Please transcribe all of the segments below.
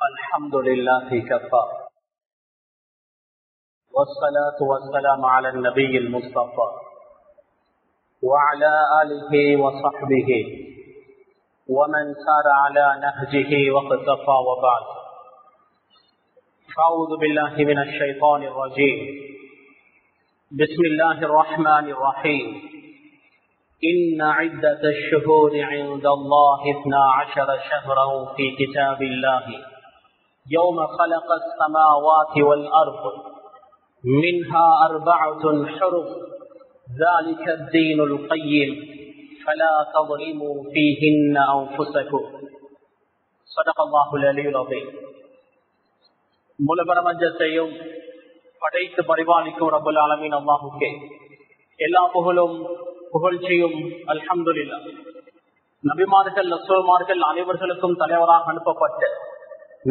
الحمد لله كفى والصلاة والسلام على النبي المصطفى وعلى آله وصحبه ومن سار على نهجه واقتفى وبعد. أعوذ بالله من الشيطان الرجيم. بسم الله الرحمن الرحيم. إن عدة الشهور عند الله 12 شهرا في كتاب الله يوم خلق السماوات والأرض منها 4 حرم ذلك الدين القيم فلا تظلموا فيهن أنفسكم. صدق الله العلي العظيم. முழு பிரபஞ்சத்தையும் படைத்து பரிபாலிக்கும் ரப்பல் ஆலமீன் அல்லாஹ்வுக்கே எல்லா புகழ்ச்சியும் அல்ஹம்துலில்லாஹ். நபிமார்கள் ரசூல்மார்கள் அனைவர்களுக்கும் தலைவராக அனுப்பப்பட்ட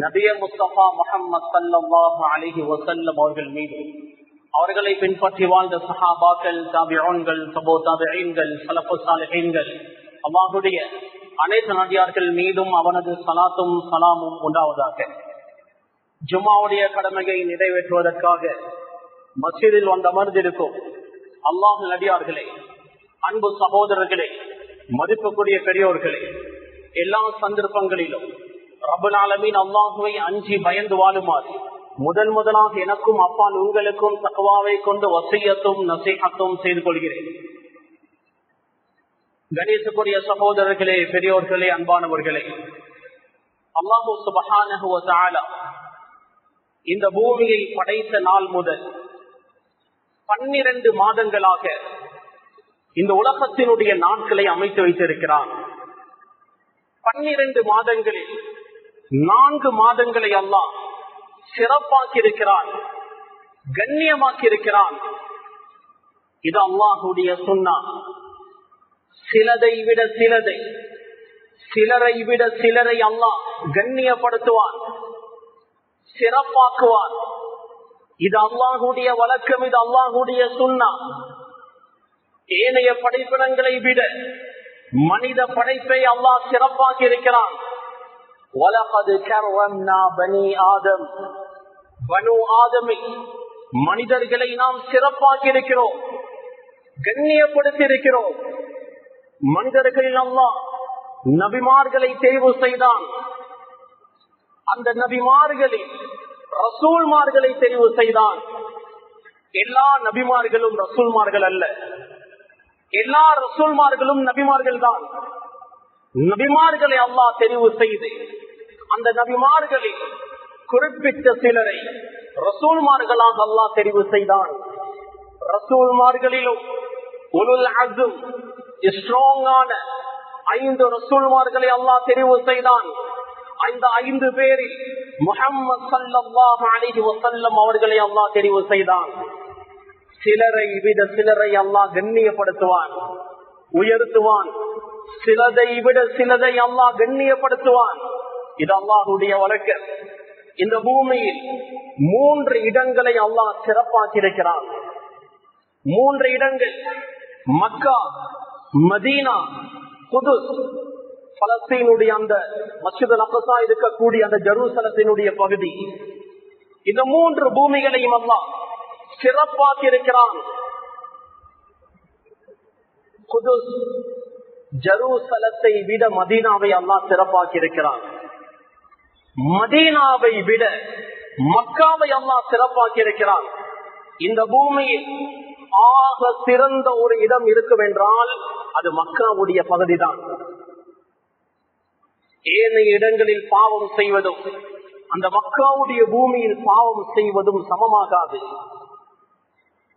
நபிய முஸ்தபா முஹம்மது ஸல்லல்லாஹு அலைஹி வஸல்லம் அவர்கள் மீது, அவர்களை பின்பற்றி வாழ்ந்த சஹாபாக்கள், தாபிஊன்கள், தபூ தாபிஈன்கள், ஸலஃபுஸ் ஸாலிஹீன்கள், அல்லாஹ்வுடைய அனைத்து நபியார்கள் மீதும் அவனது ஸலாத்தும் ஸலாமும் உண்டாவதாக. ஜும்ஆவுடைய கடமையை நிறைவேற்றுவதற்காக மஸ்ஜிதில் வந்து அமர்ந்திருக்கும் அல்லாஹ் நபியார்களே, அன்பு சகோதரர்களே, மதிப்புக்குரிய பெரியோர்களே, எல்லா சந்தர்ப்பங்களிலும் ரப்பல் ஆலமீன் அல்லாஹுவை அஞ்சி பயந்து வாழுமாறு முதலாக எனக்கும் அப்பால் உங்களுக்கும் தக்வாவை கொண்டு வசியத்தும் நசீஹத்தும் செய்து கொள்கிறேன். கணேசக்குரிய சகோதரர்களே, பெரியோர்களே, அன்பானவர்களே, அல்லாஹு சுப்ஹானஹு வ தஆலா இந்த பூமியை படைத்த நாள் முதல் 12 மாதங்களாக இந்த உலகத்தினுடைய நாட்களை அமைத்து வைத்திருக்கிறான். 12 மாதங்களில் 4 மாதங்களை அல்லாஹ் சிறப்பாக்கி இருக்கிறான், கண்ணியமாக்கி இருக்கிறான். இது அல்லாஹ்வுடைய சுன்னத். சிலரை விட சிலரை அல்லாஹ் கண்ணியப்படுத்துவான், சிறப்பாக்குவான். இது அல்லாஹ்வுடைய வழக்கம், இது அல்லாஹ்வுடைய சுன்னத். ஏனைய படைப்பினங்களை விட மனித படைப்பை அல்லாஹ் சிறப்பாக்கி இருக்கிறான். வலகத் கர்ரம்னா பனி ஆதம், பனு ஆதமை, மனிதர்களை நாம் சிறப்பாக்கி இருக்கிறோம், கண்ணியப்படுத்தி இருக்கிறோம். மனிதர்களில் அல்லாஹ் நபிமார்களை தேர்வு செய்தான். அந்த நபிமார்களில் ரசூல்மார்களை தெரிவு செய்தான். எல்லா நபிமார்களும் ரசூல்மார்கள் அல்ல, எல்லா ரசூல்மார்களும் நபிமார்கள் தான். நபிமார்களை அல்லாஹ் தெரிவு செய்து அந்த நபிமார்களில் குறிப்பிட்ட சிலரை ரசூல்மார்களாக அல்லாஹ் தெரிவு செய்தான். ரசூல்மார்களிலும் உலுல் அஸ்ம், ஸ்ட்ராங்கான 5 ரசூல்மார்களை அல்லாஹ் தெரிவு செய்தான். அந்த 5 பேரில் முஹம்மது ஸல்லல்லாஹு அலைஹி வஸல்லம் அவர்களை அல்லாஹ் தெரிவு செய்தான். சிலரை விட சிலரை அல்லாஹ் கண்ணியப்படுத்துவான், உயர்த்துவான். சிலதை விட சிலரை அல்லாஹ் கண்ணியப்படுத்துவான். இது அல்லாஹ்வுடைய வழக்கம். இந்த பூமியில் 3 இடங்களை அல்லாஹ் சிறப்பாக்கி இருக்கிறான். 3 இடங்கள்: மக்கா, மதீனா, குதுஸ். பலஸ்தீனுடைய அந்த மஸ்ஜித் அல்-அக்ஸா இருக்கக்கூடிய அந்த ஜெருசலத்தினுடைய பகுதி. இந்த 3 பூமிகளையும் அல்லாஹ் சிறப்பாக்கி இருக்கிறான். குதுஸ், ஜெருசலத்தை விட மதீனாவை அல்லாஹ் சிறப்பாக்கி இருக்கிறான். மதீனாவை விட மக்காவை அல்லாஹ் சிறப்பாக்கி இருக்கிறான். இந்த பூமியில் ஆக சிறந்த ஒரு இடம் இருக்கும் என்றால் அது மக்காவுடைய பகுதிதான். ஏனைய இடங்களில் பாவம் செய்வதும் அந்த மக்காவுடைய பூமியில் பாவம் செய்வதும் சமமாகாது.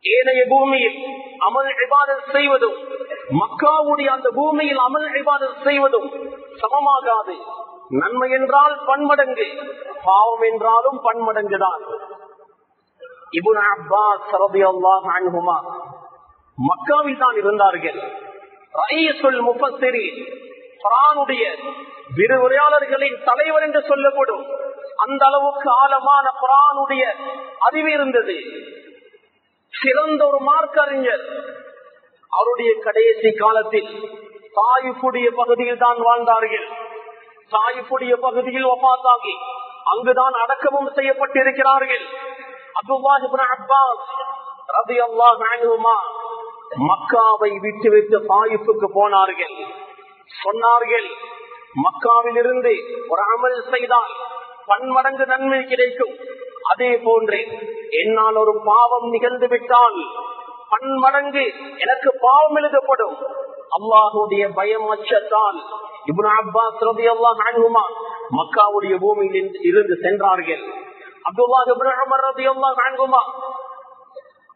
ஏனைய பூமியில் அமல் இபாதத் செய்வதும் மக்காவுடைய அந்த பூமியில் அமல் இபாதத் செய்வதும் சமமாகாது. நன்மை என்றால் பன்மடங்கு, பாவம் என்றாலும் பன்மடங்குதான். இப்னு அப்பாஸ் ரலியல்லாஹு அன்ஹுமா மக்காவில் தான் இருந்தார்கள். ரயீசுல் முஃபஸ்ஸிரீன், குர்ஆனுடைய விரிவுரையாளர்களின் தலைவர் என்று சொல்லப்படும் அந்த அளவுக்கு ஆழமான குர்ஆனுடைய அறிவு இருந்தது. சிறந்த ஒரு மார்க்க அறிஞர். அவருடைய கடைசி காலத்தில் தாயிஃபுடைய பகுதியில் தான் வாழ்ந்தார்கள். தாயிஃபுடைய பகுதியில் வஃபாத்தாகி அங்குதான் அடக்கமும் செய்யப்பட்டிருக்கிறார்கள். அப்துல்லாஹ் இப்னு அப்பாஸ் ரலியல்லாஹு அன்ஹுமா மக்காவை விட்டு தாயிஃபுக்கு போனார்கள். சொன்னார்கள், மக்காவில் இருந்து ஒரு அமல் செய்தால் பன்மடங்கு நன்மை கிடைக்கும். அதே போன்று என்னால் ஒரு பாவம் நிகழ்ந்து விட்டால் பன்மடங்கு எனக்கு பாவம் எழுதப்படும். அல்லாஹுடைய பயம் அச்சத்தால் இப்னு அப்பாஸ் ரலியல்லாஹு அன்ஹுமா மக்காவுடைய பூமியில் இருந்து சென்றார்கள். அப்துல்லாஹ் இப்னு உமர் ரலியல்லாஹு அன்ஹுமா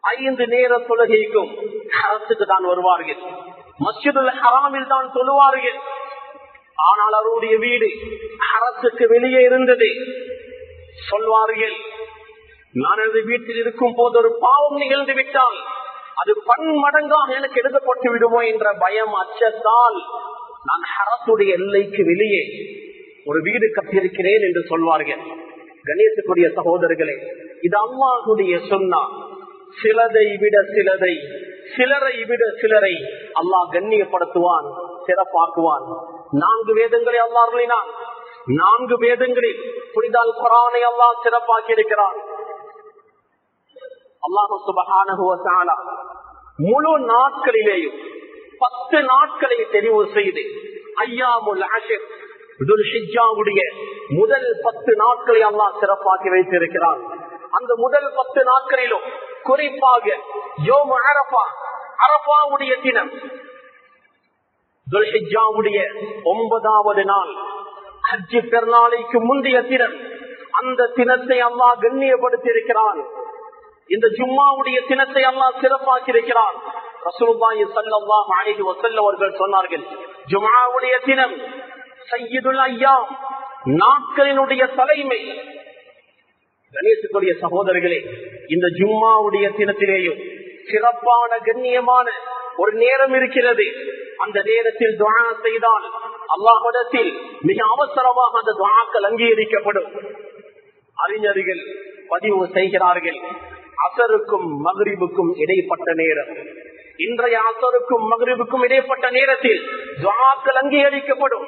5 நேர தொழுகைக்கும் ஹரத்துக்கு தான் வருவார்கள். மஸ்ஜிதுல் ஹராமில் தான் தொழுவார்கள். ஆனால் அவருடைய வீடு ஹரத்துக்கு வெளியே இருந்தது. சொல்வார்கள், நான் எனது வீட்டில் இருக்கும் போது ஒரு பாவம் நிகழ்ந்து விட்டால் அது பன்மடங்காக எனக்கு எழுதப்பட்டு விடுமோ என்ற பயம் அச்சத்தால் நான் ஹரத்துடைய எல்லைக்கு வெளியே ஒரு வீடு கட்டியிருக்கிறேன் என்று சொல்வார்கள். கணேசக்குரிய சகோதரர்களே, இது அல்லாஹ்வுடைய சுன்னா. சிலரை விட சிலரை, சிலரை விட சிலரை அல்லாஹ் கண்ணியப்படுத்துவான், சிறப்பாக்குவான். 4 வேதங்களை அல்லாஹ் அருளினான். 4 வேதங்களில் புனித குர்ஆனை அல்லாஹ் சிறப்பாக்கி இருக்கிறான். அல்லாஹ் சுப்ஹானஹு வ தஆலா முழு நாட்களிலேயும் 10 நாட்களை தெரிவு செய்து அய்யாமுல் அஷ்ர் துல்ஹிஜ்ஜாவுடைய முதல் 10 நாட்களை அல்லாஹ் சிறப்பாக்கி வைத்திருக்கிறான். அந்த முதல் 10 நாட்களிலும் குறிப்பாக யோம் அரஃபா, அரஃபாவுடைய தினம், துல்ஹிஜ்ஜாவுடைய 9வது நாள், ஹஜ் பெருநாளைக்கு முந்தைய தினம், அந்த தினத்தை அல்லாஹ் கண்ணியப்படுத்தி இருக்கிறான். இந்த ஜும்மாவுடைய தினத்தை அல்லாஹ் சிறப்பாக்கி இருக்கிறான். ரசூலுல்லாஹி ஸல்லல்லாஹு அலைஹி வஸல்லம் அவர்கள் சொன்னார்கள், ஜும்ஆவுடைய தினம் சய்யிதுல் அய்யாம், நாட்களினுடைய தலைமை. கணேசத்துடைய சகோதரர்களே, இந்த ஜும்மாவுடைய தினத்திலேயும் சிறப்பான கண்ணியமான ஒரு நேரம் இருக்கிறது. அந்த நேரத்தில் துஆ செய்தால் அல்லாஹ்விடத்தில் மிக அவசரமாக அந்த துஆக்கள் அங்கீகரிக்கப்படும். அறிஞர்கள் பதிவு செய்கிறார்கள், அசருக்கும் மக்ரிபுக்கும் இடைப்பட்ட நேரம், இன்றைய அசருக்கும் மக்ரிபுக்கும் இடைப்பட்ட நேரத்தில் துஆக்கள் அங்கீகரிக்கப்படும்.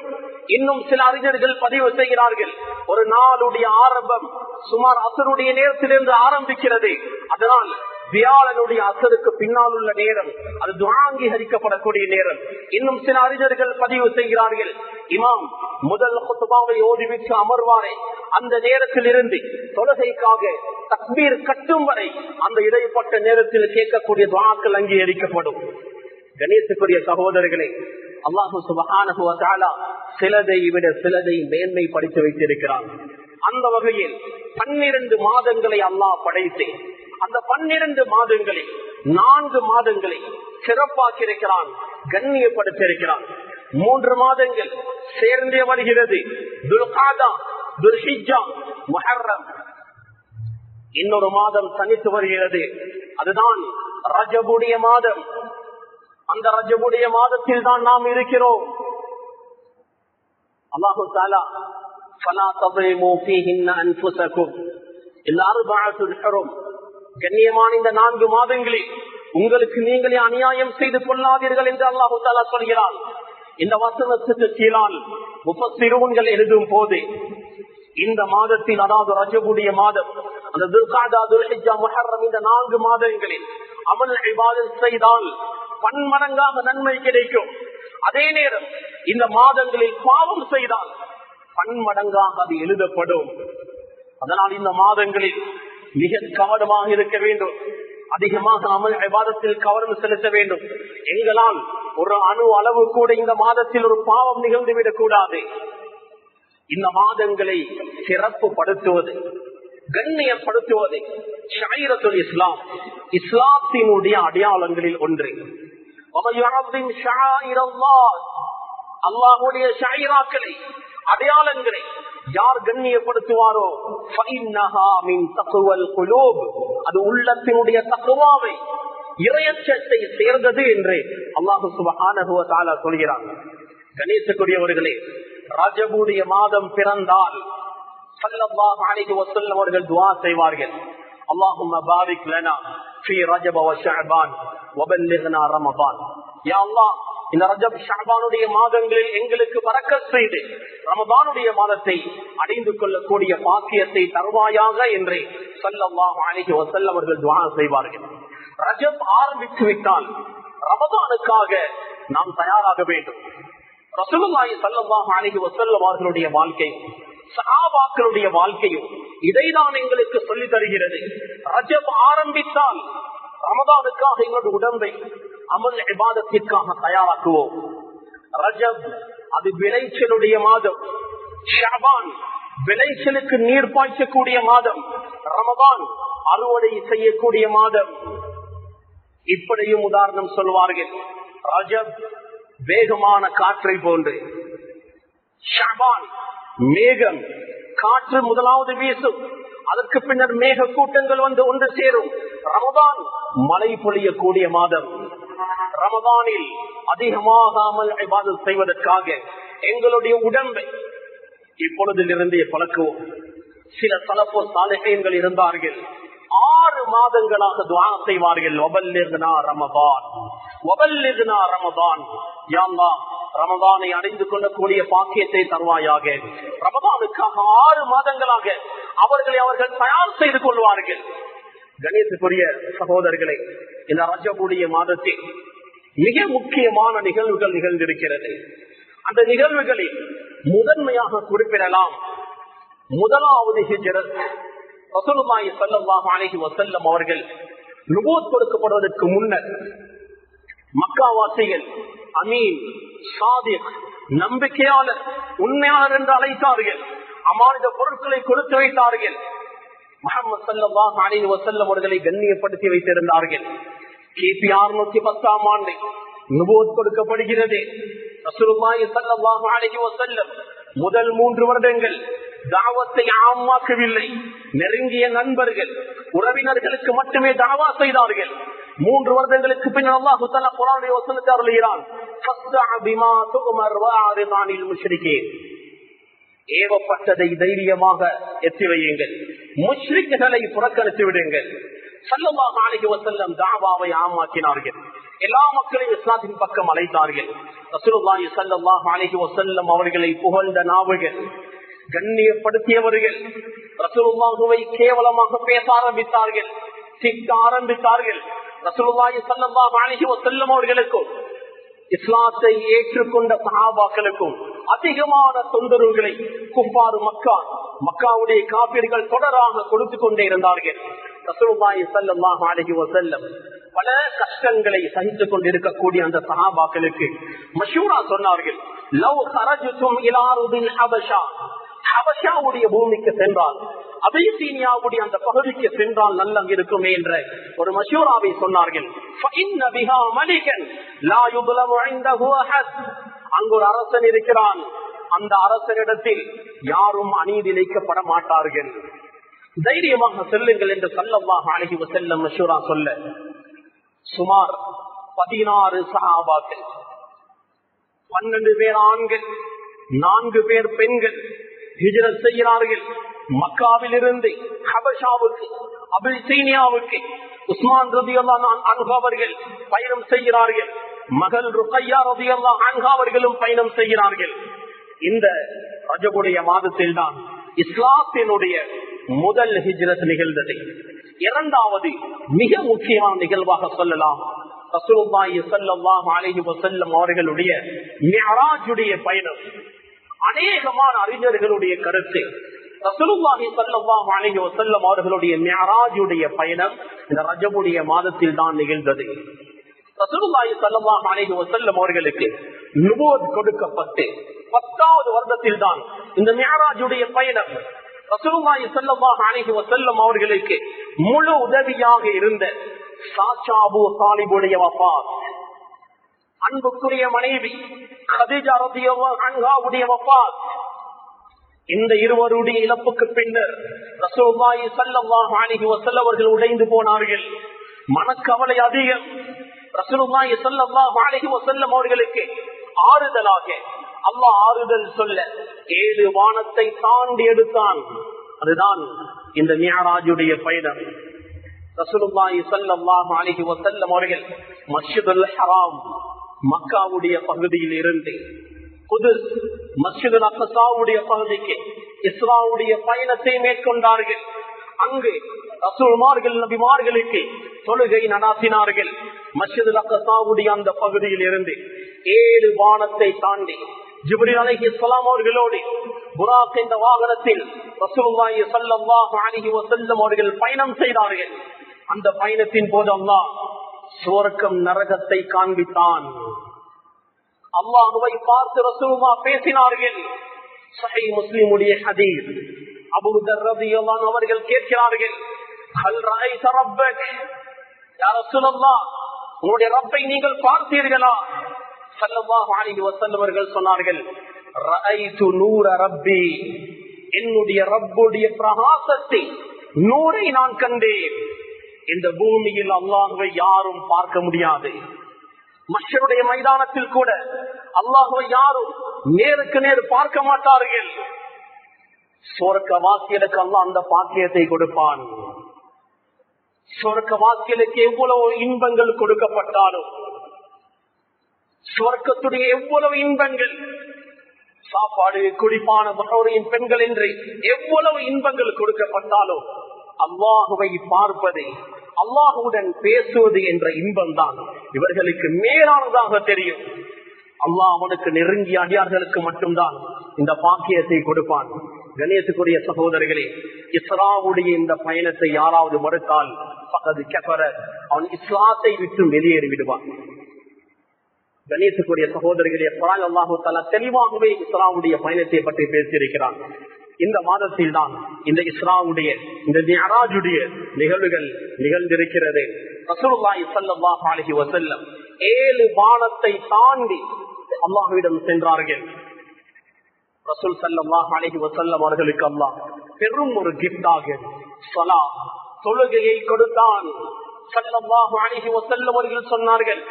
இன்னும் சில அறிஞர்கள் பதிவு செய்கிறார்கள், ஒரு நாளுடைய ஆரம்பம் சுமார் அசருடைய நேரத்திலிருந்து ஆரம்பிக்கிறது. அதனால் வியாழனுடைய அசருக்கு பின்னால் உள்ள நேரம் அது துஆ அங்கீகரிக்கப்படக்கூடிய நேரம். இன்னும் சில அறிஞர்கள் பதிவு செய்கிறார்கள், இமாம் முதல் குத்பாவை ஓதிவிட்டு அமர்வாரே, அந்த நேரத்தில் இருந்து தொழுகைக்காக தக்பீர் கட்டும் வரை அந்த இடைப்பட்ட நேரத்தில் கேட்கக்கூடிய துஆக்கள் அங்கீகரிக்கப்படும். கணேசக்குரிய சகோதரர்களே, அல்லாஹு சுப்ஹானஹு வ தஆலா சிலதை விட சிலதை மேன்மை படித்து வைத்திருக்கிறான். அந்த வகையில் 12 மாதங்களை அல்லாஹ் படைத்து அந்த 12 மாதங்களில் 4 மாதங்களை சிறப்பாக்கி இருக்கிறான், கண்ணியப்படுத்தி இருக்கிறான். 3 மாதங்கள் சேர்ந்தே வருகிறது, துல்காதா, துல்ஹிஜ்ஜா, முஹர்ரம். இன்னொரு மாதம் தனித்து வருகிறது, அதுதான் ரஜபுடைய மாதம். அந்த ரஜபுடைய மாதத்தில் தான் நாம் இருக்கிறோம். அல்லாஹு தஆலா ஃபலா தظلموا فيهن انفسكم الا اربعه حرم, கண்ணியமான இந்த 4 மாதங்களில் உங்களுக்கு நீங்களே அநியாயம் செய்து கொள்ளாதீர்கள் என்று அல்லாஹு தஆலா சொல்கிறான். இந்த வசனத்துக்கு கீழால் முஃபஸ்ஸிரூன்கள் எழுதும் போது இந்த மாதத்தில், அதாவது ரஜபுடைய மாதம், அந்த துல்காதா, துல்ஹிஜ்ஜா, முஹர்ரம், இந்த 4 மாதங்களில் அமல் இபாதத் செய்தால் பன்மடங்காக நன்மை கிடைக்கும். அதே நேரம் இந்த மாதங்களில் பாவம் செய்தால் பன்மடங்காக அது எழுதப்படும். அதனால் இந்த மாதங்களில் மிக கவனமாக இருக்க வேண்டும். அதிகமாக அமல் இபாதத்தில் கவனம் செலுத்த வேண்டும். எங்களால் ஒரு அணு அளவு கூட இந்த மாதத்தில் ஒரு பாவம் நிகழ்ந்துவிடக் கூடாது. இந்த மாதங்களை சிறப்பு படுத்துவது, கண்ணியப்படுத்துவது ஷாயிரத்துல் இஸ்லாம், இஸ்லாத்தினுடைய அடையாளங்களில் ஒன்று. அல்லாஹ்வுடைய ஷாயிராக்களை, அடையாளங்களை யார் கண்ணியப்படுத்துவாரோ அது உள்ளத்தினுடைய தக்வாவை, இறையச்சத்தை சேர்ந்தது என்று அல்லாஹ் சுப்ஹானஹு வ தஆலா சொல்கிறார். கணேசக்குரியவர்களே, ரஜபுடைய மாதம் பிறந்தால் ஸல்லல்லாஹு அலைஹி வஸல்லம் அவர்கள் துஆ செய்வார்கள், அல்லாஹும்ம பாரிக் லனா ஃபீ ரஜப வ ஷஅபான் வபல்லிக்னா ரமதான். யா அல்லாஹ், இந்த ரஜப் ஷஅபானுடைய மாதங்களில் எங்களுக்கு பரக்கத் செய்து ரமதானுடைய மாதத்தை அடைந்து கொள்ளக்கூடிய பாக்கியத்தை தருவாயாக என்று ஸல்லல்லாஹு அலைஹி வஸல்லம் அவர்கள் துஆ செய்வார்கள். ரஜப் ஆரம்பித்து விட்டால் ரமதானுக்காக நாம் தயாராக வேண்டும். ரசூலுல்லாஹி ஸல்லல்லாஹு அலைஹி வஸல்லம் அவர்களுடைய வாழ்க்கை, சஹாபாக்களுடைய வாழ்க்கையும் இதைதான் எங்களுக்கு சொல்லி தருகிறது. ரஜப் ஆரம்பித்தால் ரமதானுக்காக எங்களுடைய உடம்பை அமல் இபாதத்திற்காக தயாராக்குவோம். ரஜப் அது விளைச்சலுடைய மாதம், ஷஅபான் விளைச்சலுக்கு நீர் பாய்ச்சக்கூடிய மாதம், ரமதான் அறுவடை செய்யக்கூடிய மாதம். இப்படியும் உதாரணம் சொல்வார்கள். ரஜப் வேகமான காற்றை போன்று, ஷஅபான் மேகம் காற்று முதலாவது வீசும், அதற்கு பின்னர் மேக கூட்டங்கள் வந்து ஒன்று சேரும். ரமதான் மழை பொழியக்கூடிய மாதம். ரமதானில் அதிகமாக அமல் இபாதத் செய்வதற்காக எங்களுடைய உடம்பை இப்பொழுதிலிருந்தே பழக்குவோம். சில சலஃபு சாலிஹீன்கள் இருந்தார்கள், 6 மாதங்களாக துஆ செய்வார்கள். வபல்லிக்னா ரமதான், வபல்லிக்னா ரமதான். யா அல்லாஹ், ரமதானை அடைந்து கொள்ளக்கூடிய பாக்கியத்தை தருவாயாக. ரமதானுக்காக 6 மாதங்களாக அவர்கள் தயார் செய்து கொள்வார்கள். கணேசக்குரிய சகோதரர்களை, இந்த ரஜபுடைய மாதத்தில் மிக முக்கியமான நிகழ்வுகள் நிகழ்ந்திருக்கிறது. அந்த நிகழ்வுகளில் முதன்மையாக குறிப்பிடலாம், முதலாவது ஹிஜ்ரத். ரசூலுல்லாஹி ஸல்லல்லாஹு அலைஹி வஸல்லம் அவர்கள் நுபுவத் கொடுக்கப்படுவதற்கு முன்னர் மக்காவாசிகள் அமீன், சாதிக், நம்பிக்கையாளர், உண்மையாளர் என்று அழைத்தார்கள். அமானித பொருட்களை கொடுத்து வைத்தார்கள். முஹம்மது ஸல்லல்லாஹு அலைஹி வஸல்லம் அவர்களை கண்ணியப்படுத்தி வைத்திருந்தார்கள். கிபி 610 ஆண்டு நுபுவத் கொடுக்கப்படுகிறது. ரசூலுல்லாஹி ஸல்லல்லாஹு அலைஹி வஸல்லம் முதல் 3 வருடங்கள் தாவத்தை ஆமாக்கவில்லை. நெருங்கிய நண்பர்கள், உறவினர்களுக்கு மட்டுமே தாவா செய்தார்கள். 3 வருடங்களுக்கு பின்னர் அல்லாஹ் தஆலா குர்ஆனில் வசனத்தை அருளுகிறான், ஃபஸ்தஅ பிமா துமர் வஅரித் அனில் முஷ்ரிகீன். ஏவப்பட்டதை தைரியமாக எத்தி வையுங்கள், முஷ்ரிக்குகளை புறக்கணித்து விடுங்கள். ஸல்லல்லாஹு அலைஹி வஸல்லம் தாவாவை ஆமாக்கினார்கள். எல்லா மக்களையும் இஸ்லாத்தின் பக்கம் அழைத்தார்கள். ரசூலுல்லாஹி ஸல்லல்லாஹு அலைஹி வஸல்லம் அவர்களை புகழ்ந்த நாவுகள், கண்ணியப்படுத்தியவர்கள் ரசூலுல்லாஹுவை கேவலமாக பேச ஆரம்பித்தார்கள், திட்ட ஆரம்பித்தார்கள். ரசூலுல்லாஹி ஸல்லல்லாஹு அலைஹி வஸல்லம் அவர்களுக்கும் இஸ்லாத்தை ஏற்றுக்கொண்ட சஹாபாக்களுக்கும் அதிகமான தொந்தரவுகளை குஃபார் மக்காவுடைய காபிர்கள் தொடராக கொடுத்து கொண்டே இருந்தார்கள். ரசூலுல்லாஹி ஸல்லல்லாஹு அலைஹி வஸல்லம் பல கஷ்டங்களை சகித்துக் கொண்டிருக்கக்கூடிய அந்த சஹாபாக்களுக்கு மஷூரா சொன்னார்கள், லவ் கரஜுதும் இலா அர்தில் ஹபஷா, ஹபஷாவுடைய பூமிக்கு சென்றால், அபிசீனியாவுடைய அந்த பகுதிக்கு சென்றால் நல்ல இருக்குமே என்ற ஒரு மஷூராவை சொன்னார்கள். அங்கு ஒரு அரசன் இருக்கிறான், அந்த அரசனிடத்தில் யாரும் அநீதி இழைக்கப்பட மாட்டார்கள், தைரியமாக செல்லுங்கள் என்று ஸல்லல்லாஹு அலைஹி வஸல்லம் மஷூரா சொல்ல, சுமார் 16 சஹாபாக்கள், 12 பேர் ஆண்கள், 4 பேர் பெண்கள் ஹிஜ்ரத் செய்கிறார்கள். மக்காவில் இருந்து ஹபஷாவுக்கு, அபிசீனியாவுக்கு உஸ்மான் ரலியல்லாஹு அன்ஹு அவர்கள் பயணம் செய்கிறார்கள். மகள் ருக்கையா ரலியல்லாஹு அன்ஹா அவர்களும் பயணம் செய்கிறார்கள். இந்த ரஜபுடைய மாதத்தில் தான் இஸ்லாத்தினுடைய முதல் ஹிஜ்ரத் நிகழ்ந்தது. இரண்டாவது மிக முக்கியமான நிகழ்வாக சொல்லலாம், ரசூலுல்லாஹி ஸல்லல்லாஹு அலைஹி வஸல்லம் அவர்களுடைய மிஅராஜுடைய பயணம். அநேகமான அறிஞர்களுடைய கருத்து, ரசூலுல்லாஹி ஸல்லல்லாஹு அலைஹி வஸல்லம் அவர்களுடைய மிஅராஜுடைய பயணம் இந்த ரஜபுடைய மாதத்தில் தான் நிகழ்ந்தது. ரசூலுல்லாஹி ஸல்லல்லாஹு அலைஹி வஸல்லம் அவர்களுக்கு நுபுவத் கொடுக்கப்பட்டு 10வது வருடத்தில் தான் இந்த மிஅராஜுடைய பயணம். ரசூலுல்லாஹி ஸல்லல்லாஹு அலைஹி வஸல்லம் அவர்களுக்கு முழு உதவியாக இருந்த சாச்சா அபூ தாலிபுடைய வஃபாத், அன்புக்குரிய மனைவி கதீஜா ரலியல்லாஹு அன்ஹாவுடைய வஃபாத், இந்த இருவருடைய இழப்புக்கு பின்னர் ரசூலுல்லாஹி ஸல்லல்லாஹு அலைஹி வஸல்லம் அவர்கள் உடைந்து போனார்கள். மனக்கவலை அதிகம். ரசூலுல்லாஹி ஸல்லல்லாஹு அலைஹி வஸல்லம் அவர்களுக்கு ஆறுதலாக அல்லாஹ் ஆறுதல் சொல்ல 7 வானத்தை தாண்டி எடுத்தான். அதுதான் இந்த மிஅராஜுடைய பயணம். ரசூலுல்லாஹி ஸல்லல்லாஹு அலைஹி வஸல்லம் அவர்கள் மஸ்ஜிதுல் ஹராம் மக்காவுடைய பகுதியில் இருந்து குதுஸ் மஸ்ஜிதுல் அக்ஸாவுடைய பகுதிக்கு இஸ்ராவுடைய பயணத்தை மேற்கொண்டார்கள். அங்கு ரசூல்மார்கள் நபிமார்களுக்கு தொழுகை நடாத்தினார்கள். மஸ்ஜிதுல் அக்ஸாவுடைய அந்த பகுதியில் இருந்து 7 வானத்தை தாண்டி ஜிப்ரீல் அலைஹிஸ்ஸலாம் அவர்களோடு புராக் என்ற வாகனத்தில் ரசூலுல்லாஹி ஸல்லல்லாஹு அலைஹி வஸல்லம் அவர்கள் பயணம் செய்தார்கள். அந்த பயணத்தின் போது அல்லாஹ் சுவர்க்கம் நரகத்தை காண்பித்தான். அல்லாஹ்வை பார்த்து ரசூலுல்லாஹ் பேசினார்கள். சஹீஹ் முஸ்லிமுடைய ஹதீஸ். அபூ தர் ரலியல்லாஹு அன்ஹு அவர்கள் கேட்கிறார்கள், ஹல் ரஅய்த ரப்பக்? யா ரசூலல்லாஹ், உங்களுடைய ரப்பை நீங்கள் பார்த்தீர்களா? ஸல்லல்லாஹு அலைஹி வஸல்லம் அவர்கள் சொன்னார்கள், ரஅய்து நூர ரப்பி, என்னுடைய ரப்புடைய பிரகாசத்தை, நூரை நான் கண்டேன். இந்த பூமியில் அல்லாஹ்வை யாரும் பார்க்க முடியாது. மஹ்ஷருடைய மைதானத்தில் கூட அல்லாஹ்வை யாரும் நேருக்கு நேர் பார்க்க மாட்டார்கள். சொர்க்க வாசிகளுக்கு அல்லாஹ் அந்த பாக்கியத்தை கொடுப்பான். சொர்க்க வாசிகளுக்கு எவ்வளவு இன்பங்கள் கொடுக்கப்பட்டாலும், சொர்க்கத்துடைய எவ்வளவு இன்பங்கள், சாப்பாடு, குடிப்பான மகோரியின் பெண்கள் என்று எவ்வளவு இன்பங்கள் கொடுக்கப்பட்டாலும், அல்லாஹுவை பார்ப்பது, அல்லாஹுடன் பேசுவது என்ற இன்பம் தான் இவர்களுக்கு மேலானதாக தெரியும். அல்லாஹ் அவனுக்கு நெருங்கிய அடியார்களுக்கு மட்டும்தான் இந்த பாக்கியத்தை கொடுப்பான். கணேசக்குரிய சகோதரர்களே, இஸ்ராவுடைய இந்த பயணத்தை யாராவது மறுத்தால் பக்கத்து கெபர, அவன் இஸ்லாத்தை விட்டு வெளியேறி விடுவான். கணேசக்குரிய சகோதரர்களே, அல்லாஹு தஆலா தெளிவாகவே இஸ்ராவுடைய பயணத்தை பற்றி பேசியிருக்கிறான். இந்த மாதத்தில் தான் இந்த இஸ்ராவுடைய இந்த மிஅராஜுடைய நிகழ்வுகள் நிகழ்ந்திருக்கிறது. ரசூலுல்லாஹி ஸல்லல்லாஹு அலைஹி வஸல்லம் 7 வானத்தை தாண்டி அல்லாஹ்விடம் சென்றார்கள். ரசூல் ஸல்லல்லாஹு அலைஹி வஸல்லம் அவர்களுக்கு அல்லாஹ் பெரும் ஒரு கிஃப்டாக ஸலாத், தொழுகையை கொடுத்தான். ஸல்லல்லாஹு அலைஹி வஸல்லம் அவர்கள் சொன்னார்கள்,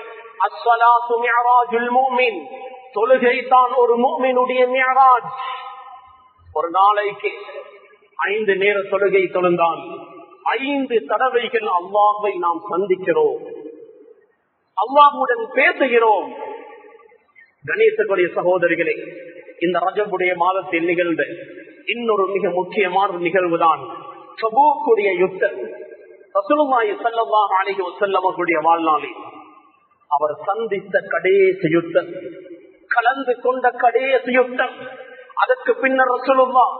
அஸ்ஸலாத்து மிஅராஜுல் முஃமின், தொழுகை தான் ஒரு முஃமினுடைய மிஅராஜ். ஒரு நாளைக்கு 5 நேர தொழுகை தொழுந்தால் 5 தடவைகள் அல்லாஹ்வை நாம் சந்திக்கிறோம், அல்லாஹ்வுடன் பேசுகிறோம். கணேசக்குரிய சகோதரிகளே, இந்த ரஜபுடைய மாதத்தில் நிகழ்ந்த இன்னொரு மிக முக்கியமான நிகழ்வுதான் தபூக்குடைய யுத்தம். ரசூலுல்லாஹி ஸல்லல்லாஹு அலைஹி வஸல்லம் அவர்களுடைய வாழ்நாளில் அவர் சந்தித்த கடைசி யுத்தம், கலந்து கொண்ட கடைசி யுத்தம். அதற்கு பின்னர் ரசூலுல்லாஹ்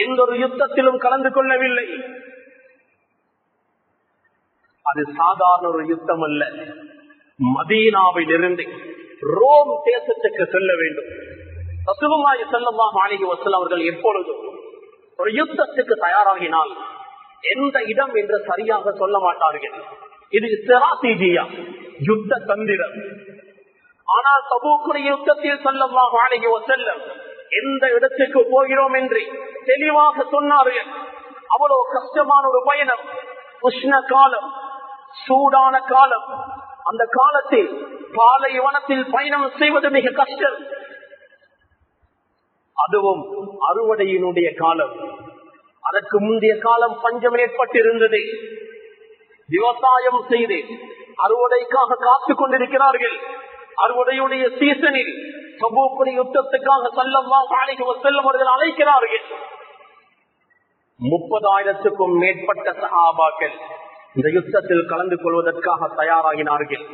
எந்த ஒரு யுத்தத்திலும் கலந்து கொள்ளவில்லை. அது சாதாரண ஒரு யுத்தம் அல்ல. மதீனாவில் இருந்து ரோம் தேசத்துக்கு செல்ல வேண்டும். ரசூலுல்லாஹி ஸல்லல்லாஹு அலைஹி வஸல்லம் அவர்கள் எப்பொழுதும் ஒரு யுத்தத்துக்கு தயாராகினால் எந்த இடம் என்று சரியாக சொல்ல மாட்டார்கள். இது ஸ்ட்ராட்டஜியா, யுத்த தந்திரம். ஆனால் தபூக்குடைய யுத்தத்தில் ஸல்லல்லாஹு அலைஹி வஸல்லம் எந்த இடத்துக்கு போகிறோம் என்று தெளிவாக சொன்னார்கள். அவ்வளவு கஷ்டமான ஒரு பயணம், உஷ்ண காலம், சூடான காலம். அந்த காலத்தில் பாலைவனத்தில் பயணம் செய்வது மிக கஷ்டம். அதுவும் அறுவடையினுடைய காலம். அதற்கு முந்தைய காலம் பஞ்சம் ஏற்பட்டிருந்தது. விவசாயம் செய்து அறுவடைக்காக காத்துக் கொண்டிருக்கிறார்கள். அறுவடையுடைய சீசனில் தபூக்குடைய யுத்தத்துக்காக ஸல்லல்லாஹு அலைஹி வஸல்லம் அவர்கள் அழைக்கிறார்கள். 30,000க்கும் மேற்பட்ட சஹாபாக்கள் இந்த யுத்தத்தில் கலந்து கொள்வதற்காக தயாராகினார்கள்.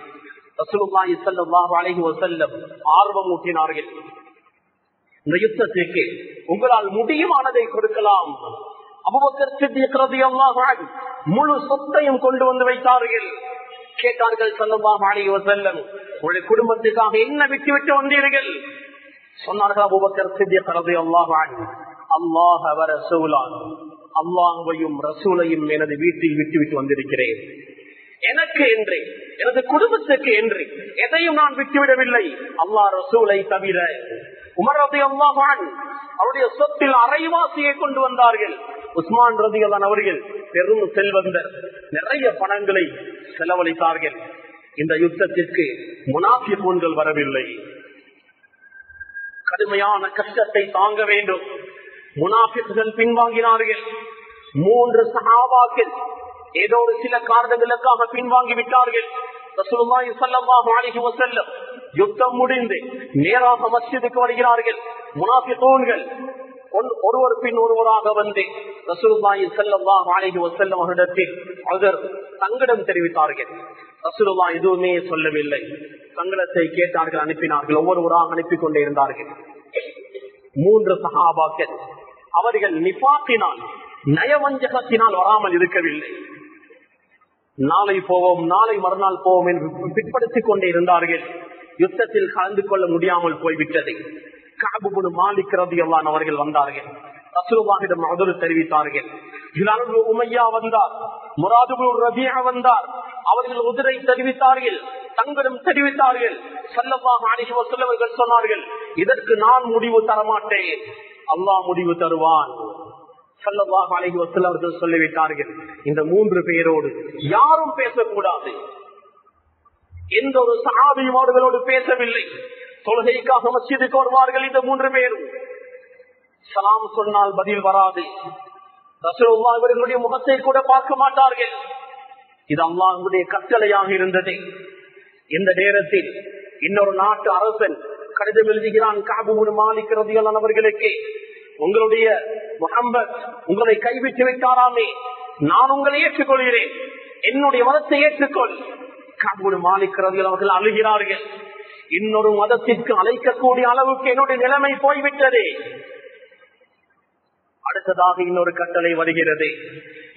ரசூலுல்லாஹி ஸல்லல்லாஹு அலைஹி வஸல்லம் ஆர்வம் ஊட்டினார்கள். இந்த யுத்தத்திற்கு உங்களால் முடியுமானதை கொடுக்கலாம். அபூபக்கர் சித்திக் ரலியல்லாஹு அன்ஹு முழு சொத்தையும் கொண்டு வந்து வைத்தார்கள். கேட்டார்கள், ஸல்லல்லாஹு அலைஹி வஸல்லம், உங்களுடைய குடும்பத்துக்காக என்ன விட்டு விட்டு வந்தீர்கள்? சொன்னார்கள் அபூபக்கர் சித்திக் ரலியல்லாஹு அன்ஹு, அல்லாஹ் வ ரசூலன், அல்லாஹ்வையும் ரசூலையும் எனது வீட்டில் விட்டு விட்டு வந்திருக்கிறேன். எனக்கு என்று, எனது குடும்பத்துக்கு என்று எதையும் நான் விட்டுவிடவில்லை, அல்லாஹ் ரசூலை தவிர. உமர் ரலியல்லாஹு அன்ஹு அவருடைய சொத்தில் அரைவாசியை கொண்டு வந்தார்கள். உஸ்மான் ரலியல்லாஹு அன்ஹு அவர்கள் பெரும் செல்வந்தர், நிறைய பணங்களை செலவழித்தார்கள். இந்த யுத்தத்திற்கு முனாஃபிகூன்கள் வரவில்லை. கடுமையான கஷ்டத்தை தாங்க வேண்டும். முனாஃபிக்குகள் பின்வாங்கினார்கள். 3 சஹாபாக்கள் ஏதோ ஒரு சில காரணங்களுக்காக பின்வாங்கி விட்டார்கள். ரசூலுல்லாஹி ஸல்லல்லாஹு அலைஹி வஸல்லம் யுத்தம் முடிந்து நேராக மஸ்ஜிதுக்கு வருகிறார்கள். முனாஃபிகூன்கள் ஒருவர் பின் ஒருவராக வந்து ரசூலுல்லாஹி ஸல்லல்லாஹு அலைஹி வஸல்லம் அவர்களிடத்தில் அவர் தங்களிடம் தெரிவித்தார்கள். ரசூலுல்லாஹ் எதுவுமே சொல்லவில்லை. தங்களத்தை கேட்டார்கள், அனுப்பினார்கள். ஒவ்வொருவராக அனுப்பி கொண்டே இருந்தார்கள். 3 சஹாபாக்கள் அவர்கள் நிஃபாக்கினால், நயவஞ்சகத்தினால் வராமல் இருக்கவில்லை. நாளை போவோம், நாளை மறுநாள் போவோம் என்று பிற்படுத்திக் கொண்டே இருந்தார்கள். யுத்தத்தில் கலந்து கொள்ள முடியாமல் போய்விட்டது. கஅப் இப்னு மாலிக் ரலியல்லாஹு அவர்கள் வந்தார்கள். ரசூலுல்லாஹிடம் உذر தெரிவித்தார்கள். ஹிலால் இப்னு உமையா வந்தார், முராத் இப்னு ரபீஆ வந்தார். அவர்கள் உذரை தெரிவித்தார்கள், தங்களிடம் தெரிவித்தார்கள். ஸல்லல்லாஹு அலைஹி வஸல்லம் அவர்கள் சொன்னார்கள், இதற்கு நான் முடிவு தர மாட்டேன், அல்லாஹ் முடிவு தருவான். ஸல்லல்லாஹு அலைஹி வஸல்லம் அவர்கள் சொல்லிவிட்டார்கள், இந்த 3 பேரோடு யாரும் பேசக்கூடாது. எந்த ஒரு சஹாபியும் அவர்களோடு பேசவில்லை. தொழுகைக்காக மஸ்ஜிதுக்கு வருவார்கள் இந்த 3 பேரும். சலாம் சொன்னால் பதில் வராது. ரசூலுல்லாஹ் அவர்களுடைய முகத்தை கூட பார்க்க மாட்டார்கள். இது அல்லாஹ்வுடைய கட்டளையாக இருந்தது. இந்த நேரத்தில் இன்னொரு நாட்டு அரசன் கடிதம் எழுதுகிறான் கஅப் இப்னு மாலிக் ரலியல்லாஹு அவர்களுக்கு, உங்களுடைய முஹம்மத் உங்களை கைவிட்டு விட்டாராமே, நான் உங்களை ஏற்றுக்கொள்கிறேன், என்னுடைய மதத்தை ஏற்றுக்கொள். கஅப் இப்னு மாலிக் ரலியல்லாஹு அவர்கள் அழுகிறார்கள். இன்னொரு மதத்திற்கு அழைக்கக்கூடிய அளவுக்கு என்னுடைய நிலைமை போய்விட்டது. அடுத்ததாக இன்னொரு கட்டளை வருகிறது.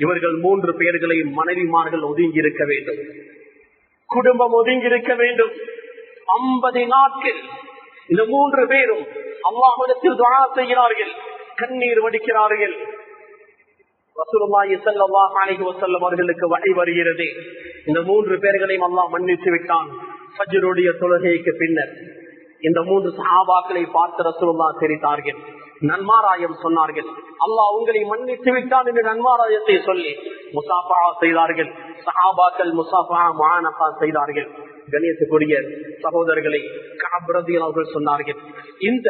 இவர்கள் 3 பேர்களையும் மனைவிமார்கள் ஒதுங்கி இருக்க வேண்டும், குடும்பம் ஒதுங்கி இருக்க வேண்டும். 50 நாட்கள் இந்த 3 பேரும் அல்லாஹ்விடத்தில் துஆ செய்கிறார்கள், கண்ணீர் வடிக்கிறார்கள். ரசூலுல்லாஹி ஸல்லல்லாஹு அலைஹி வஸல்லம் அவர்களுக்கு வஹி வருகிறது. இந்த 3 பேர்களையும் அல்லாஹ் மன்னித்து விட்டான். ஃபஜ்ருடைய தொழுகைக்கு பின்னர் இந்த 3 சஹாபாக்களை பார்த்து ரசூலுல்லாஹ் தெரிவித்தார்கள், நன்மாராயம் சொன்னார்கள். அல்லாஹ் உங்களை மன்னித்து விட்டான் என்று நன்மாராயத்தை சொல்லி முசாஃபா செய்தார்கள். சஹாபாக்கள் முசாஃபா முஆனகா செய்தார்கள். கணேசக்கூடிய சகோதரர்களை கஅப் ரலியல்லாஹு அவர்கள் சொன்னார்கள், இந்த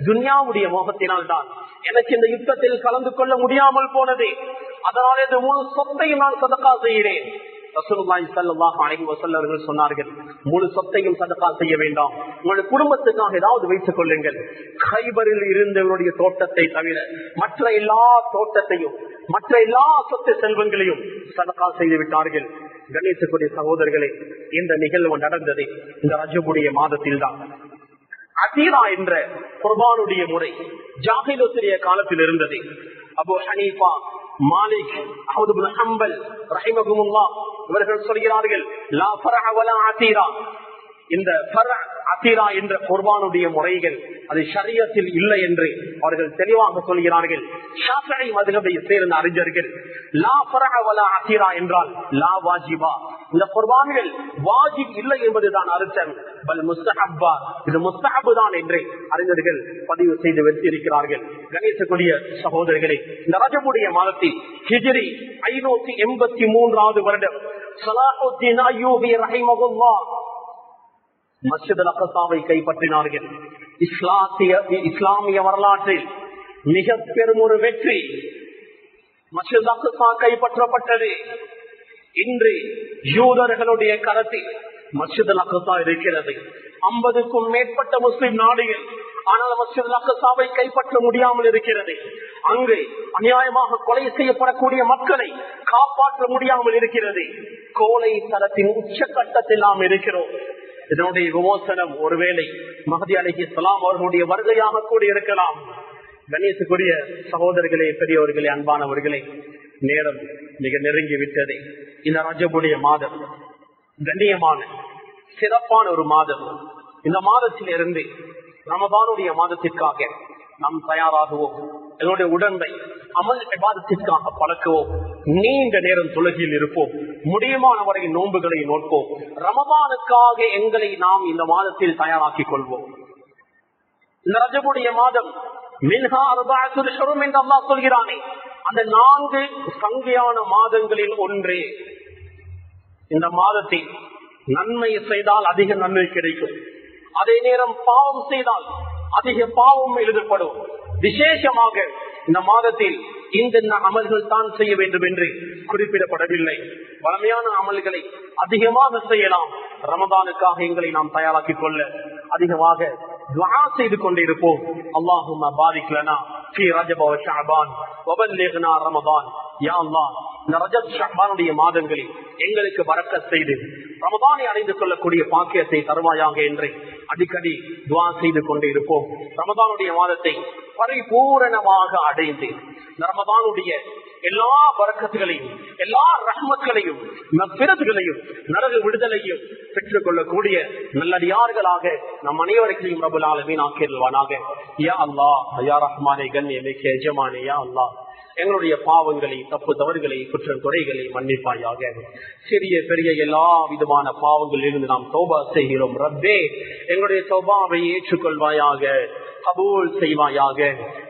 துன்யாவுடைய மோகத்தினால் தான் எனக்கு இந்த யுத்தத்தில் கலந்து கொள்ள முடியாமல் போனது. அதனால இந்த முழு சொத்தையும் நான் சதகா செய்கிறேன். ரசூலுல்லாஹி ஸல்லல்லாஹு அலைஹி வஸல்லம் அவர்கள் சொன்னார்கள், முழு சொத்தையும் சதகா செய்ய வேண்டாம், உங்களுடைய குடும்பத்துக்காக ஏதாவது வைத்துக் கொள்ளுங்கள். கைபரில் இருந்தவருடைய தோட்டத்தை தவிர மற்ற எல்லா தோட்டத்தையும், மற்ற எல்லா சொத்து செல்வங்களையும் சதகா செய்து விட்டார்கள். கணேசக்கூடிய சகோதரர்களே, இந்த நிகழ்வு நடந்தது இந்த ரஜபுடைய மாதத்தில் தான். அதீரா என்ற குர்பானுடைய முறை ஜாஹிலியத்துடைய காலத்தில் இருந்தது. அபூ ஹனீஃபா, மாலிக், அஹ்மத் இப்னு ஹம்பல் ரஹிமஹுமுல்லாஹ் இவர்கள் சொல்கிறார்கள், லா ஃபர்அ வலா அதீரா, இந்த ஃபர்அ அதீரா என்ற குர்பானுடைய முறைகள் அது ஷரியத்தில் இல்லை என்று அவர்கள் தெளிவாக சொல்கிறார்கள். ஷாஃபிஈ மத்ஹபை சேர்ந்த அறிஞர்கள் லா ஃபர்அ வலா அதீரா என்றால் லா வாஜிபா, இந்த குர்பான்கள் வாஜிப் இல்லை என்பதுதான் அர்த்தம். பல் முஸ்தஹப்பா, இது முஸ்தஹப் தான் என்று அறிஞர்கள் பதிவு செய்து வைத்திருக்கிறார்கள். கணேசக்கூடிய சகோதரர்களே, இந்த ரஜபுடைய மாதத்தில் ஹிஜ்ரி 583வது வருடம் ஸலாஹுத்தீன் அய்யூபி ரஹிமஹுல்லாஹ் மஸ்ஜித் அல்-அக்ஸாவை கைப்பற்றினார்கள். இஸ்லாமிய வரலாற்றில் மிக பெரும் ஒரு வெற்றி. மஸ்ஜித் அல்-அக்ஸா கைப்பற்றப்பட்டது. இன்று யூதர்களுடைய கரத்தில் மஸ்ஜித் அல்-அக்ஸா இருக்கிறது. 50க்கும் மேற்பட்ட முஸ்லிம் நாடுகள், ஆனால் மஸ்ஜித் அல்-அக்ஸாவை கைப்பற்ற முடியாமல் இருக்கிறது. அங்கு அநியாயமாக கொலை செய்யப்படக்கூடிய மக்களை காப்பாற்ற முடியாமல் இருக்கிறது. கோலை தரத்தின் உச்சகட்டத்தில் நாம் இருக்கிறோம். இதனுடைய விமோசனம் ஒருவேளை மஹதி அலைஹிஸ்ஸலாம் அவர்களுடைய வருகையாக கூட இருக்கலாம். கணேசக்குரிய சகோதரர்களே, பெரியவர்களே, அன்பானவர்களே, நேரம் மிக நெருங்கி விட்டது. இந்த ரஜபுடைய மாதம் கண்ணியமான சிறப்பான ஒரு மாதம். இந்த மாதத்தில் இருந்து ரமதானுடைய மாதத்திற்காக நாம் தயாராகுவோம். என்னுடைய உடம்பை அமல் இபாதத்திற்காக பழக்குவோம். நீண்ட நேரம் தொழுகையில் இருப்போம். முடியுமான வரை நோன்புகளை நோட்போம். ரமதானுக்காக எங்களை நாம் இந்த மாதத்தில் தயாராக்கிக் கொள்வோம். இந்த ரஜபுடைய மாதம் மின்ஹா அர்பஅத்துல் ஹுரும் என்று அல்லாஹ் சொல்கிறானே, அந்த 4 சங்கையான மாதங்களில் ஒன்று. இந்த மாதத்தில் நன்மை செய்தால் அதிக நன்மை கிடைக்கும். அதே நேரம் பாவம் செய்தால் அதிக பாவம் எழுதப்படும். விசேஷமாக இந்த மாதத்தில் இந்த அமல்கள் தான் செய்ய வேண்டும் என்று குறிப்பிடப்படவில்லை. வளமையான அமல்களை அதிகமாக செய்யலாம். ரமதானுக்காக எங்களை நாம் தயாராக்கிக் கொள்ள அதிகமாக துஆ செய்து கொண்டிருப்போம். அல்லாஹும்ம பாரிக் லனா ஃபீ ரஜப வ ஷஅபான் வ பல்லிக்னா ரமதான். யா அல்லாஹ், இந்த ரஜப் ஷஅபானுடைய மாதங்களில் எங்களுக்கு பரக்கத் செய்து ரமதானை அடைந்து கொள்ளக்கூடிய பாக்கியத்தை தருவாயாக என்று அடிக்கடி துஆ செய்து கொண்டிருப்போம். ரமதானுடைய மாதத்தை பரிபூரணமாக அடைந்து ரமதானுடைய எல்லா பரக்கத்துகளையும் எல்லா ரஹ்மத்துகளையும் மக்ஃபிரத்துகளையும் நரக விடுதலையும் பெற்றுக் கொள்ளக்கூடிய நல்லடியார்களாக நம் அனைவருக்கையும் ரப்பல் ஆலமீன் ஆக்கிடுவானாக. யா அல்லாஹ், யா ரஹ்மானே, கண்ணியமிக்க எஜமானே, யா அல்லாஹ், எங்களுடைய பாவங்களை, தப்பு தவறுகளை, குற்றம் குறைகளை மன்னிப்பாயாக. சிறிய பெரிய எல்லா விதமான பாவங்களில் இருந்து நாம் தௌபா செய்கிறோம். ரப்பே, எங்களுடைய தௌபாவை ஏற்றுக்கொள்வாயாக, கபூல் செய்வாயாக.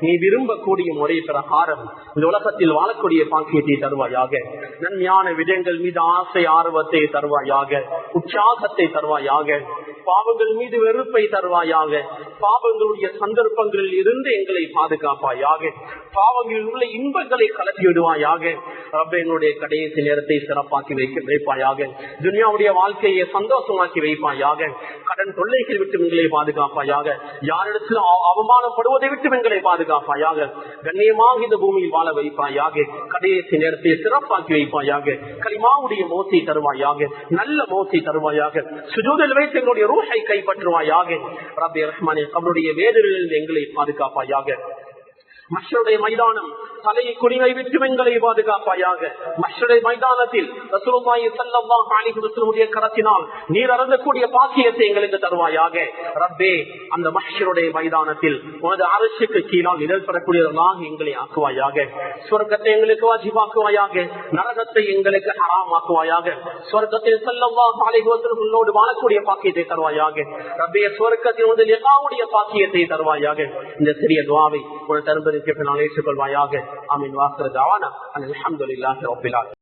நீ விரும்பக்கூடிய முறை பிரகாரம் இந்த உலகத்தில் வாழக்கூடிய பாக்கியத்தை தருவாயாக. நன்மையான விடயங்கள் மீது ஆசை ஆர்வத்தை தருவாயாக, உற்சாகத்தை தருவாயாக. பாவங்கள் மீது வெறுப்பை தருவாயாக. பாவங்களுடைய சந்தர்ப்பங்களில் இருந்து எங்களை பாதுகாப்பாயாக. பாவங்களில் உள்ள இன்பங்களை கலப்பி விடுவாயாக. எங்களுடைய கடைசி நேரத்தை சிறப்பாக்கி வைப்பாயாக. துன்யாவுடைய வாழ்க்கையை சந்தோஷமாக்கி வைப்பாயாக. கடன் தொல்லைகள் விட்டு எங்களை பாதுகாப்பாயாக. யாரிடத்தில் அவமானப்படுவதை விட்டு எங்களை பாதுகாப்பாயாக. கண்ணியமாக இந்த பூமியில் வாழ வைப்பாயாக. கடைசி நேரத்தை சிறப்பாக்கி வைப்பாயாக. கலிமாவுடைய மோசை தருவாயாக. நல்ல மோசை தருவாயாக. சுஜூதில் வைத்து எங்களுடைய ரூஹை கைப்பற்றுவாயாக. ரப்பே ரஹ்மானே, அவருடைய வேதனையிலிருந்து எங்களை பாதுகாப்பாயாக. மஹ்ஷருடைய மைதானம் தலையை குடிவை விட்டு எங்களை பாதுகாப்பாயாக. மஹ்ஷருடைய மைதானத்தில் ரசூலுல்லாஹி ஸல்லல்லாஹு அலைஹி வஸல்லம் கரத்தினால் நீர் அருந்தக்கூடிய பாக்கியத்தை எங்களுக்கு தருவாயாக. ரப்பே, அந்த மஹ்ஷருடைய மைதானத்தில் உனது அரசுக்கு கீழால் நிழல் பெறக்கூடியவர்களாக எங்களை ஆக்குவாயாக. சொர்க்கத்தை எங்களுக்கு வாஜிபாக்குவாயாக. நரகத்தை எங்களுக்கு ஹராமாக்குவாயாக. சொர்க்கத்தில் ஸல்லல்லாஹு அலைஹி வஸல்லம் உன்னோடு வாழக்கூடிய பாக்கியத்தை தருவாயாக. ரப்பே, சொர்க்கத்தில் உனது லிகாவுடைய பாக்கியத்தை தருவாயாக. இந்த சிறிய துஆவை உனது தருபதிக்கு பின்னால் ஏற்றுக்கொள்வாயாக. ஆமீன். வாஹிரு தஅவானா அல்ஹம்துலில்லாஹி ரப்பில் ஆலமீன்.